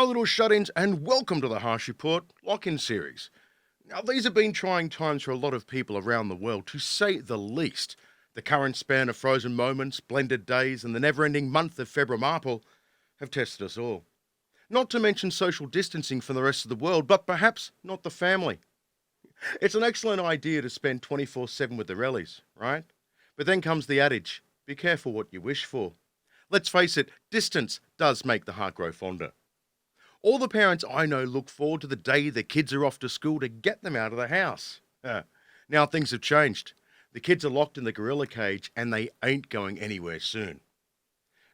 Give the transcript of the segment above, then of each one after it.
my little shut-ins, and welcome to the Harsh Report Lock-In series. Now, these have been trying times for a lot of people around the world, to say the least. The current span of frozen moments, blended days, and the never-ending month of February Marple have tested us all. Not to mention social distancing from the rest of the world, but perhaps not the family. It's an excellent idea to spend 24/7 with the rallies, right? But then comes the adage, be careful what you wish for. Let's face it, distance does make the heart grow fonder. All the parents I know look forward to the day their kids are off to school to get them out of the house. Now things have changed. The kids are locked in the gorilla cage and they ain't going anywhere soon.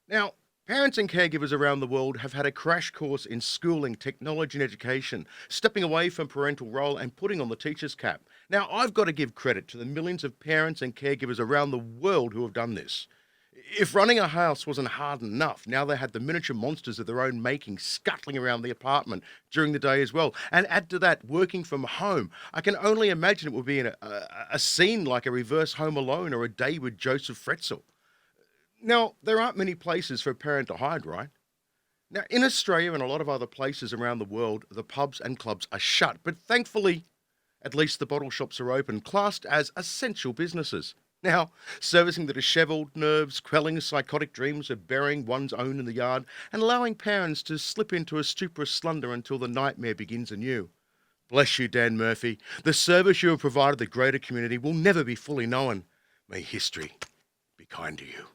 Now, parents and caregivers around the world have had a crash course in schooling, technology and education, stepping away from parental role and putting on the teacher's cap. Now, I've got to give credit to the millions of parents and caregivers around the world who have done this. If running a house wasn't hard enough, now they had the miniature monsters of their own making scuttling around the apartment during the day as well. And add to that, working from home. I can only imagine it would be in a scene like a reverse Home Alone or A Day with Joseph Fretzel. Now, there aren't many places for a parent to hide, right? Now, in Australia and a lot of other places around the world, the pubs and clubs are shut. But thankfully, at least the bottle shops are open, classed as essential businesses. Now, servicing the dishevelled nerves, quelling psychotic dreams of burying one's own in the yard, and allowing parents to slip into a stuporous slumber until the nightmare begins anew. Bless you, Dan Murphy. The service you have provided the greater community will never be fully known. May history be kind to you.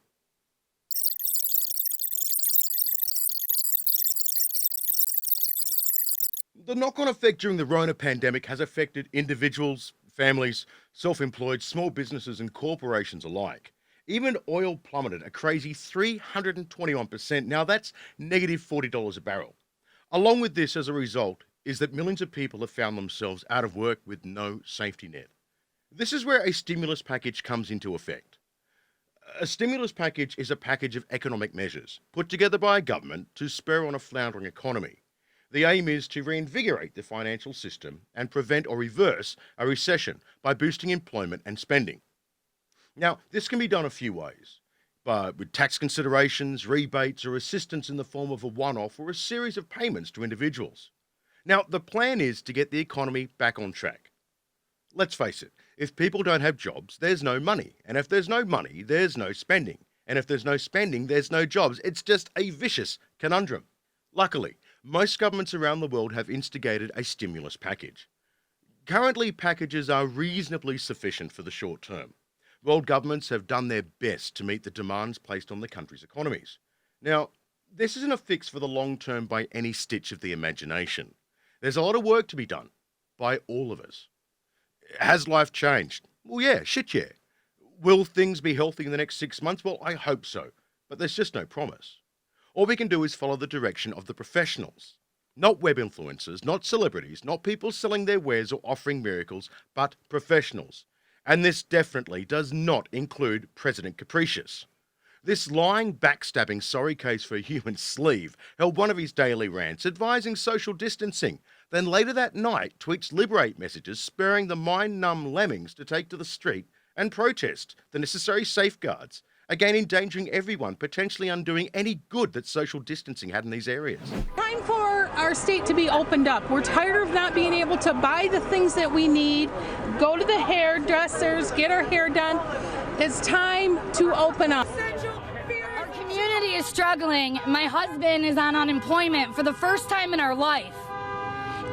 The knock-on effect during the Rona pandemic has affected individuals, families, self-employed, small businesses and corporations alike. Even oil plummeted a crazy 321%. Now that's negative $40 a barrel. Along with this, as a result, is that millions of people have found themselves out of work with no safety net. This is where a stimulus package comes into effect. A stimulus package is a package of economic measures put together by a government to spur on a floundering economy. The aim is to reinvigorate the financial system and prevent or reverse a recession by boosting employment and spending. Now, this can be done a few ways, but with tax considerations, rebates, or assistance in the form of a one-off or a series of payments to individuals. Now, the plan is to get the economy back on track. Let's face it, if people don't have jobs, there's no money. And if there's no money, there's no spending. And if there's no spending, there's no jobs. It's just a vicious conundrum. Luckily, most governments around the world have instigated a stimulus package. Currently, packages are reasonably sufficient for the short term. World governments have done their best to meet the demands placed on the country's economies. Now, this isn't a fix for the long term by any stitch of the imagination. There's a lot of work to be done by all of us. Has life changed? Well, yeah, shit yeah. Will things be healthy in the next 6 months? Well, I hope so, but there's just no promise. All we can do is follow the direction of the professionals. Not web influencers, not celebrities, not people selling their wares or offering miracles, but professionals. And this definitely does not include President Capricious. This lying, backstabbing sorry case for a human sleeve held one of his daily rants advising social distancing, then later that night tweets liberate messages spurring the mind-numb lemmings to take to the street and protest the necessary safeguards, again endangering everyone, potentially undoing any good that social distancing had in these areas. Time for our state to be opened up. We're tired of not being able to buy the things that we need, go to the hairdressers, get our hair done. It's time to open up. Our community is struggling. My husband is on unemployment for the first time in our life.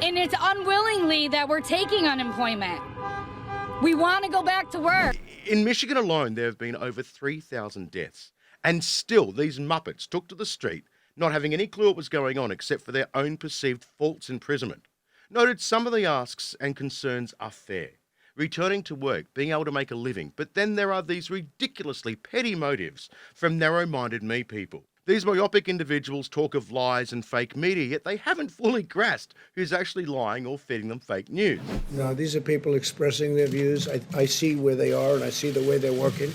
And it's unwillingly that we're taking unemployment. We want to go back to work. In Michigan alone, there have been over 3,000 deaths. And still, these Muppets took to the street, not having any clue what was going on except for their own perceived false imprisonment. Noted some of the asks and concerns are fair. Returning to work, being able to make a living. But then there are these ridiculously petty motives from narrow-minded me people. These myopic individuals talk of lies and fake media, yet they haven't fully grasped who's actually lying or feeding them fake news. No, these are people expressing their views. I see where they are and I see the way they're working.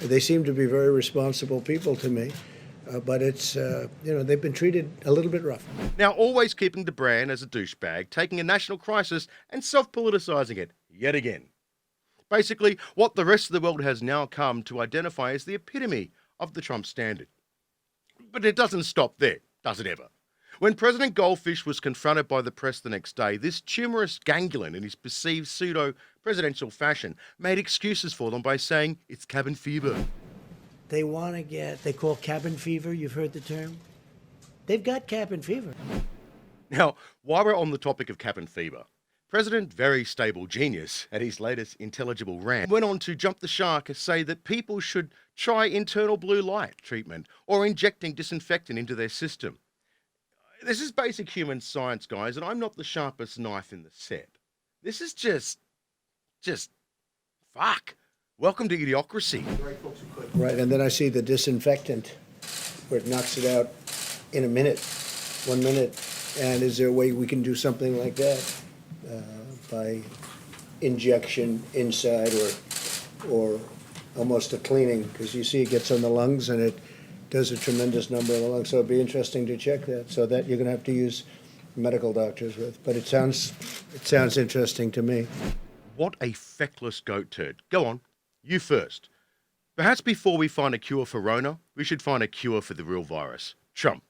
They seem to be very responsible people to me. But it's, they've been treated a little bit rough. Now, always keeping the brand as a douchebag, taking a national crisis and self-politicising it yet again. Basically, what the rest of the world has now come to identify as the epitome of the Trump standard. But it doesn't stop there, does it ever? When President Goldfish was confronted by the press the next day, this tumorous ganglion in his perceived pseudo-presidential fashion made excuses for them by saying it's cabin fever. They want to they call cabin fever, you've heard the term? They've got cabin fever. Now, while we're on the topic of cabin fever, President Very Stable Genius, at his latest intelligible rant, went on to jump the shark and say that people should try internal blue light treatment or injecting disinfectant into their system. This is basic human science, guys, and I'm not the sharpest knife in the set. This is just fuck. Welcome to Idiocracy. Right, and then I see the disinfectant where it knocks it out in a minute, 1 minute. And is there a way we can do something like that by injection inside or almost a cleaning? Because you see it gets on the lungs and it does a tremendous number in the lungs. So it'd be interesting to check that. So that you're going to have to use medical doctors with. But it sounds interesting to me. What a feckless goat turd. Go on, you first. Perhaps before we find a cure for Rona, we should find a cure for the real virus, Trump.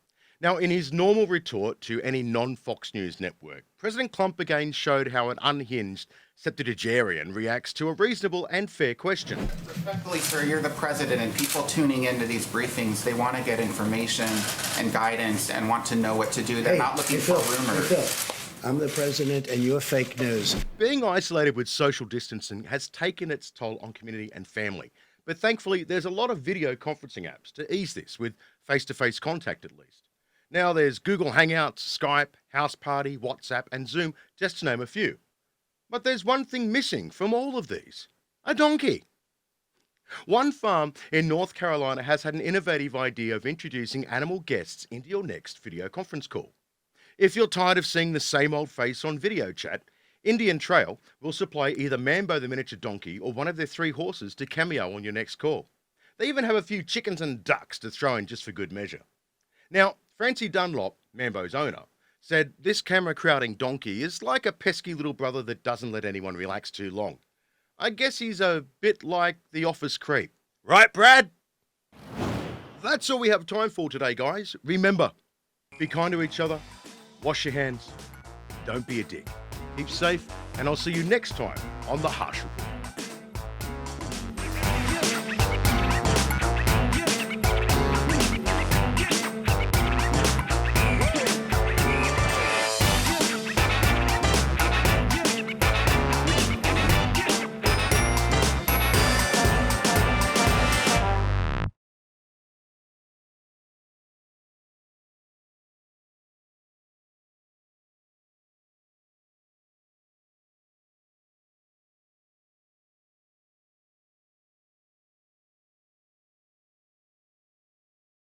Now, in his normal retort to any non-Fox News network, President Clump again showed how an unhinged septuagenarian reacts to a reasonable and fair question. Respectfully, sir, you're the president, and people tuning into these briefings, they want to get information and guidance and want to know what to do. They're not looking for rumors. Phil, I'm the president, and you're fake news. Being isolated with social distancing has taken its toll on community and family. But thankfully, there's a lot of video conferencing apps to ease this with face-to-face contact at least. Now there's Google Hangouts, Skype, House Party, WhatsApp, and Zoom, just to name a few. But there's one thing missing from all of these: a donkey. One farm in North Carolina has had an innovative idea of introducing animal guests into your next video conference call. If you're tired of seeing the same old face on video chat, Indian Trail will supply either Mambo the miniature donkey or one of their 3 horses to cameo on your next call. They even have a few chickens and ducks to throw in just for good measure. Now, Francie Dunlop, Mambo's owner, said this camera-crowding donkey is like a pesky little brother that doesn't let anyone relax too long. I guess he's a bit like the office creep. Right, Brad? That's all we have time for today, guys. Remember, be kind to each other, wash your hands, don't be a dick. Keep safe, and I'll see you next time on The Harsh Report.